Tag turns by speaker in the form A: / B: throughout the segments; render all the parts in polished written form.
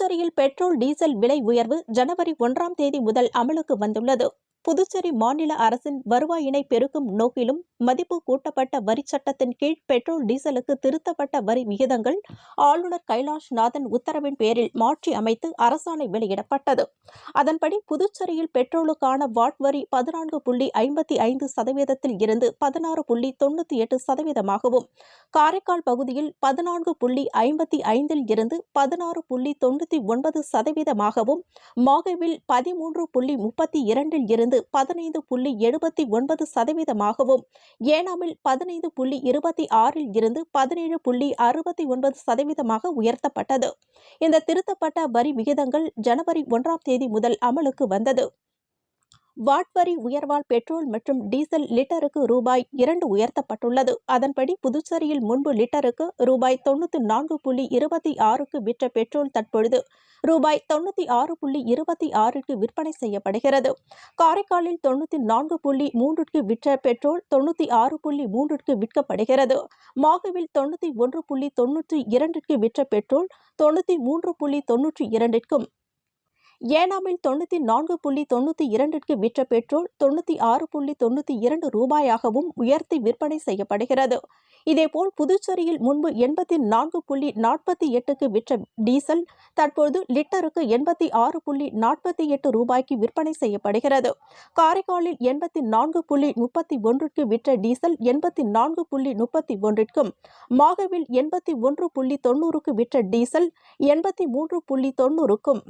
A: புதுச்சேரியில் petrol diesel விலை உயர்வு ஜனவரி 1ஆம் தேதி முதல் அமலுக்கு வந்துள்ளது. புதுச்சேரி மாநில அரசின் வருவாயினை பெருக்கும் நோக்கிலும் மதிப்பு கூட்டப்பட்ட வரி சட்டத்தின் கீழ் பெட்ரோல் டீசலுக்கு திருத்தப்பட்ட வரி விகிதங்கள் ஆளுநர் கைலாஷ்நாதன் உத்தரவின் பேரில் மாற்றி அமைத்து அரசாணை வெளியிடப்பட்டது. அதன்படி புதுச்சேரியில் பெட்ரோலுக்கான வாட் வரி 14.55% இருந்து 16.98%, காரைக்கால் பகுதியில் 14.55 இருந்து 16.99%, மாகேவில் 13.32 இருந்து 15.79%, ஏனாமில் 15.26 இருந்து 17.69% உயர்த்தப்பட்டது. இந்த திருத்தப்பட்ட வரி விகிதங்கள் ஜனவரி 1ஆம் தேதி முதல் அமலுக்கு வந்தது. வாட் வரி உயர்வால் பெட்ரோல் மற்றும் டீசல் லிட்டருக்கு ரூபாய் 2 உயர்த்தப்பட்டுள்ளது. அதன்படி புதுச்சேரியில் முன்பு லிட்டருக்கு ரூபாய் 94.26க்கு விற்ற பெட்ரோல் தற்பொழுது ரூபாய் 96.26க்கு விற்பனை செய்யப்படுகிறது. காரைக்காலில் 94.3க்கு விற்ற பெட்ரோல் 96.3க்கு விற்கப்படுகிறது. மாகேவில் 91.92க்கு விற்ற பெட்ரோல் 93.92க்கும், ஏனாமில் 94.92க்கு விற்ற பெட்ரோல் 96.92 ரூபாயாகவும் உயர்த்தி விற்பனை செய்யப்படுகிறது. இதேபோல் புதுச்சேரியில் முன்பு 84.48க்கு விற்ற டீசல் தற்போது லிட்டருக்கு 86.48 ரூபாய்க்கு விற்பனை செய்யப்படுகிறது. காரைக்காலில் 84.31க்கு விற்ற டீசல் 84.31க்கும், மாகேவில் 81.90க்கு விற்ற டீசல் 83.90க்கும்,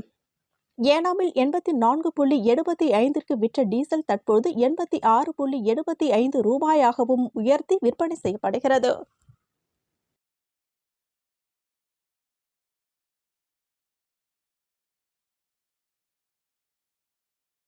A: ஏனாமில் 84.75க்கு விற்ற டீசல் தற்போது 86.75 ரூபாயாகவும் உயர்த்தி விற்பனை செய்யப்படுகிறது.